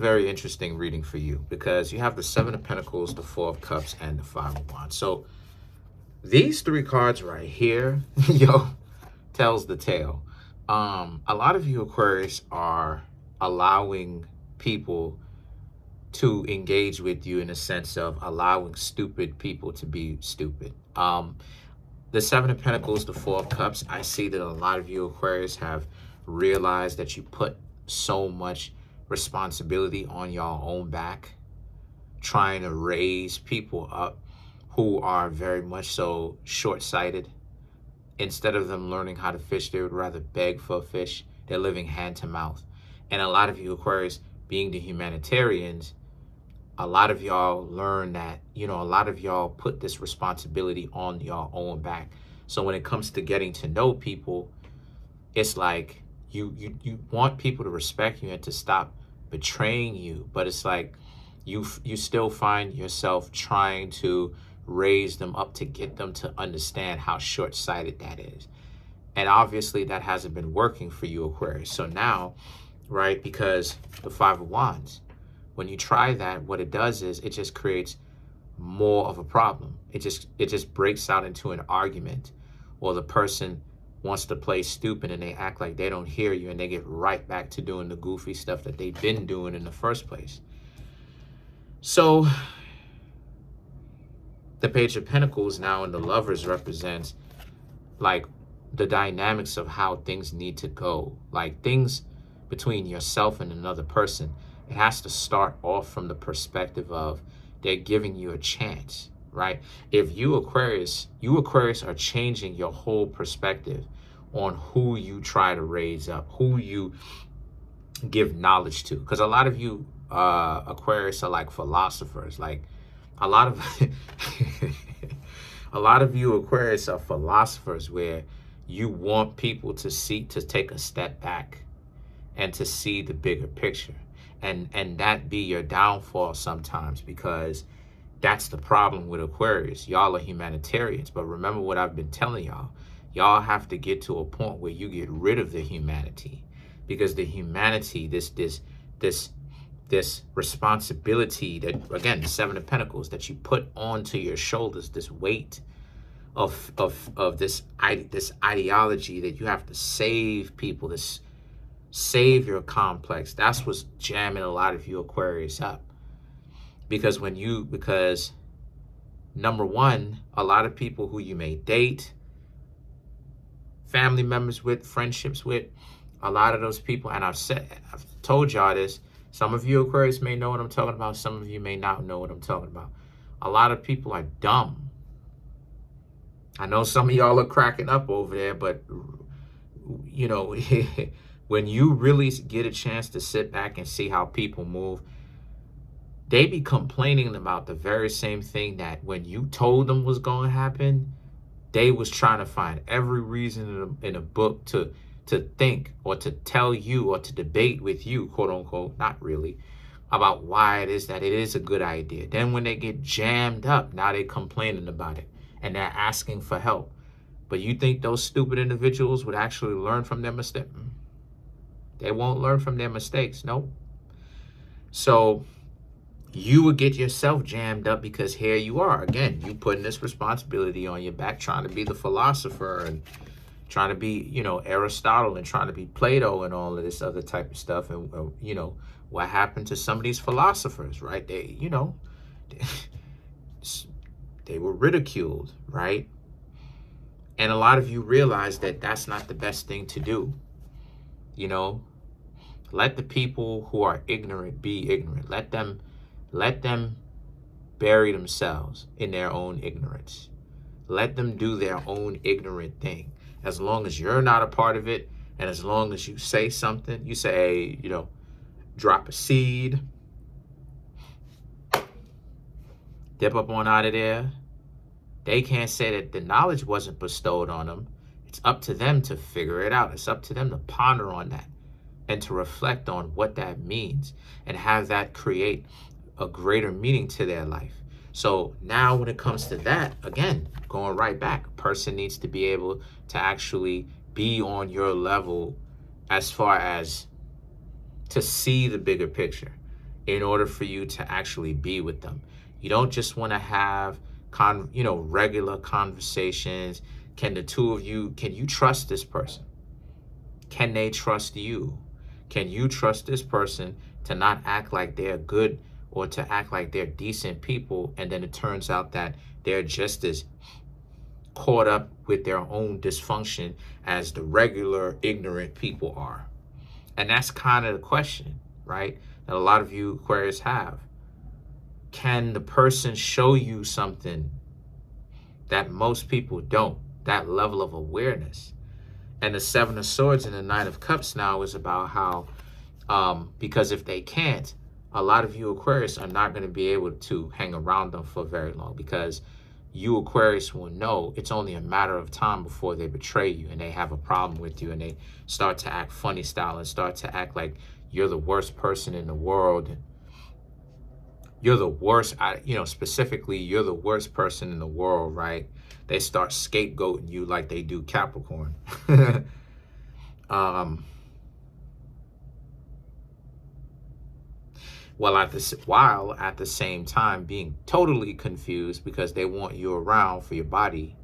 Very interesting reading for you because you have the Seven of Pentacles, the Four of Cups, and the Five of Wands. So these three cards right here, tells the tale. A lot of you Aquarius are allowing people to engage with you in a sense of allowing stupid people to be stupid. The Seven of Pentacles, the Four of Cups, I see that a lot of you Aquarius have realized that you put so much responsibility on your own back, trying to raise people up who are very much so short-sighted. Instead of them learning how to fish, they would rather beg for a fish. They're living hand to mouth. And a lot of you Aquarius, being the humanitarians, a lot of y'all learn that, a lot of y'all put this responsibility on your own back. So when it comes to getting to know people, it's like you want people to respect you and to stop betraying you. But it's like you still find yourself trying to raise them up to get them to understand how short-sighted that is. And obviously that hasn't been working for you Aquarius. So now, right, because the Five of Wands, when you try that, what it does is it just creates more of a problem. It just breaks out into an argument, or the person wants to play stupid and they act like they don't hear you, and they get right back to doing the goofy stuff that they've been doing in the first place. So the Page of Pentacles now in the Lovers represents like the dynamics of how things need to go, like things between yourself and another person. It has to start off from the perspective of they're giving you a chance, right? If you Aquarius are changing your whole perspective on who you try to raise up, who you give knowledge to. Because a lot of you Aquarius are like philosophers. Like a lot of you Aquarius are philosophers, where you want people to take a step back and to see the bigger picture. And that be your downfall sometimes, because that's the problem with Aquarius. Y'all are humanitarians, but remember what I've been telling y'all. Y'all have to get to a point where you get rid of the humanity, because the humanity, this responsibility that, again, the Seven of Pentacles, that you put onto your shoulders, this weight of this ideology that you have to save people, this savior complex. That's what's jamming a lot of you Aquarius up. Because number one, a lot of people who you may date, family members with, friendships with, a lot of those people, and I've told y'all this, some of you Aquarius may know what I'm talking about, some of you may not know what I'm talking about. A lot of people are dumb. I know some of y'all are cracking up over there, but when you really get a chance to sit back and see how people move, they be complaining about the very same thing that when you told them was going to happen, they was trying to find every reason in a book to think or to tell you or to debate with you, quote unquote, not really, about why it is that it is a good idea. Then when they get jammed up, now they're complaining about it and they're asking for help. But you think those stupid individuals would actually learn from their mistakes? They won't learn from their mistakes. Nope. So you would get yourself jammed up because here you are. Again, you putting this responsibility on your back, trying to be the philosopher and trying to be, Aristotle, and trying to be Plato and all of this other type of stuff. And, what happened to some of these philosophers, right? They, they were ridiculed, right? And a lot of you realize that that's not the best thing to do. Let the people who are ignorant be ignorant. Let them bury themselves in their own ignorance. Let them do their own ignorant thing. As long as you're not a part of it, and as long as you say something, you say, drop a seed, dip up on out of there. They can't say that the knowledge wasn't bestowed on them. It's up to them to figure it out. It's up to them to ponder on that and to reflect on what that means and have that create a greater meaning to their life. So now when it comes to that, again, going right back, a person needs to be able to actually be on your level as far as to see the bigger picture. in order for you to actually be with them. You don't just want to have regular conversations. Can the two of you, can you trust this person? Can they trust you? Can you trust this person to not act like they're good or to act like they're decent people, and then it turns out that they're just as caught up with their own dysfunction as the regular ignorant people are? And that's kind of the question, right, that a lot of you Aquarius have. Can the person show you something that most people don't? That level of awareness. And the Seven of Swords and the Nine of Cups now is about how, because if they can't, a lot of you Aquarius are not going to be able to hang around them for very long, because you Aquarius will know it's only a matter of time before they betray you and they have a problem with you and they start to act funny style and start to act like you're the worst person in the world. You're the worst, specifically, you're the worst person in the world, right? They start scapegoating you like they do Capricorn. While at the same time being totally confused because they want you around for your body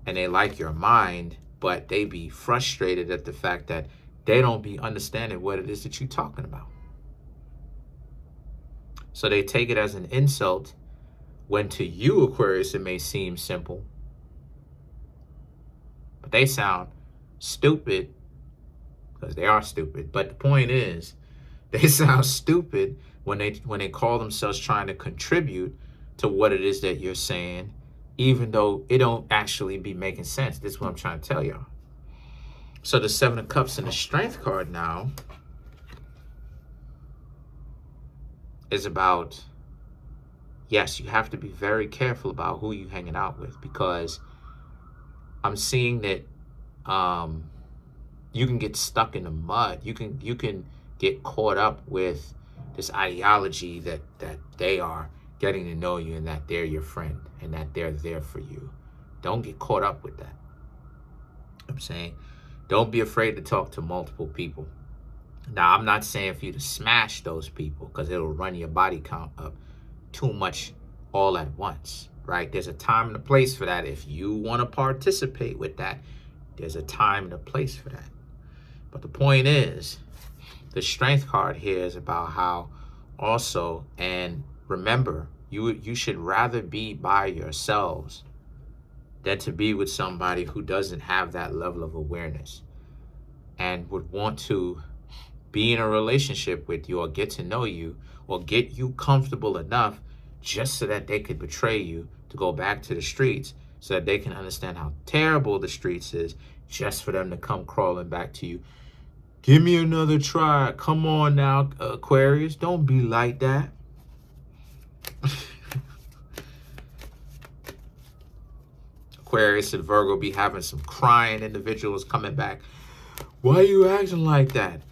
and they like your mind, but they be frustrated at the fact that they don't be understanding what it is that you're talking about. So they take it as an insult when to you, Aquarius, it may seem simple. But they sound stupid because they are stupid. But the point is, they sound stupid when they call themselves trying to contribute to what it is that you're saying, even though it don't actually be making sense. This is what I'm trying to tell y'all. So the Seven of Cups and the Strength card now is about, yes, you have to be very careful about who you're hanging out with, because I'm seeing that you can get stuck in the mud. You can get caught up with this ideology that they are getting to know you and that they're your friend and that they're there for you. Don't get caught up with that. I'm saying, don't be afraid to talk to multiple people. Now, I'm not saying for you to smash those people, because it'll run your body count up too much all at once, right? There's a time and a place for that. If you want to participate with that, there's a time and a place for that. But the point is, the Strength card here is about how also, and remember, you should rather be by yourselves than to be with somebody who doesn't have that level of awareness and would want to be in a relationship with you or get to know you or get you comfortable enough just so that they could betray you to go back to the streets, so that they can understand how terrible the streets is, just for them to come crawling back to you. Give me another try. Come on now, Aquarius. Don't be like that. Aquarius and Virgo be having some crying individuals coming back. Why are you acting like that?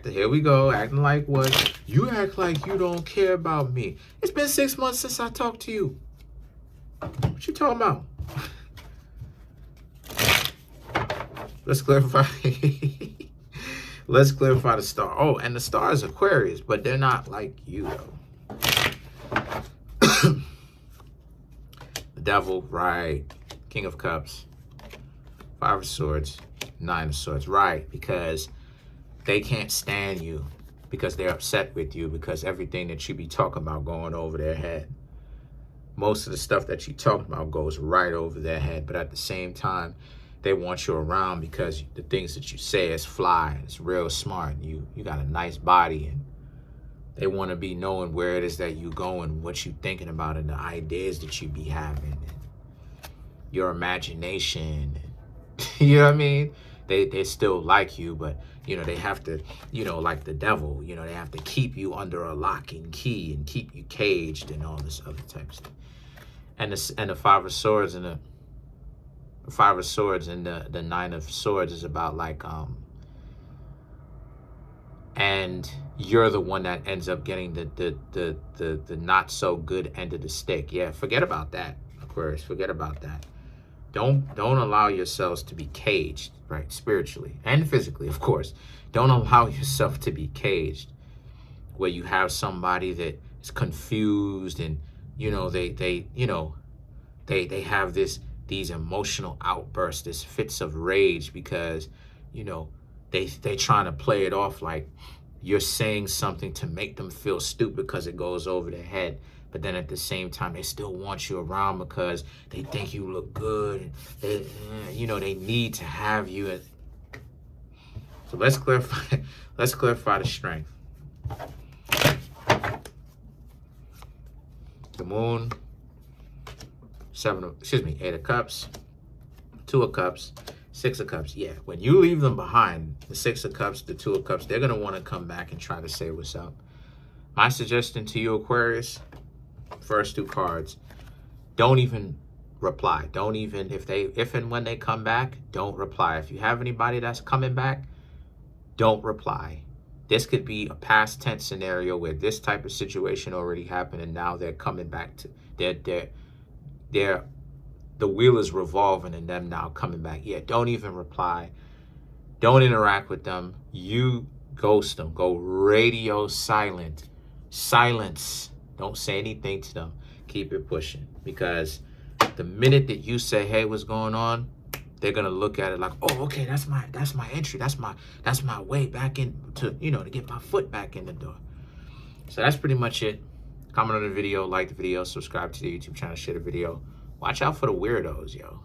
Here we go, acting like what? You act like you don't care about me. It's been 6 months since I talked to you. What you talking about? Let's clarify. Let's clarify the star. Oh, and the star is Aquarius, but they're not like you, though. The Devil, right. King of Cups. Five of Swords. Nine of Swords, right. Because they can't stand you, because they're upset with you, because everything that you be talking about going over their head. Most of the stuff that you talk about goes right over their head, but at the same time, they want you around because the things that you say is fly, it's real smart, and you got a nice body, and they want to be knowing where it is that you going, what you thinking about, and the ideas that you be having, and your imagination. You know what I mean? They still like you, but they have to, like the devil, they have to keep you under a lock and key and keep you caged and all this other type of stuff. And the Five of Swords and the Five of Swords and the Nine of Swords is about like and you're the one that ends up getting the not so good end of the stick. Yeah, forget about that, Aquarius. Forget about that. Don't allow yourselves to be caged, right? Spiritually and physically, of course. Don't allow yourself to be caged. where you have somebody that is confused and, you know, they have these emotional outbursts, this fits of rage because, you know, they trying to play it off like you're saying something to make them feel stupid because it goes over their head. But then at the same time, they still want you around because they think you look good. And they, you know, they need to have you. So let's clarify. Let's clarify the strength. The Moon, 8 of Cups, 2 of Cups, 6 of Cups. Yeah, when you leave them behind, the 6 of Cups, the 2 of Cups, they're gonna want to come back and try to say what's up. My suggestion to you, Aquarius, first 2 cards, don't even reply. Don't even, if and when they come back, don't reply. If you have anybody that's coming back, don't reply. This could be a past tense scenario where this type of situation already happened and now they're coming back to the wheel is revolving and them now coming back. Yeah, don't even reply. Don't interact with them. You ghost them. Go radio silent. Silence. Don't say anything to them. Keep it pushing. Because the minute that you say, hey, what's going on? They're gonna look at it like, oh, okay, that's my entry. That's my way back in to, you know, to get my foot back in the door. So that's pretty much it. Comment on the video, like the video, subscribe to the YouTube channel, share the video. Watch out for the weirdos, yo.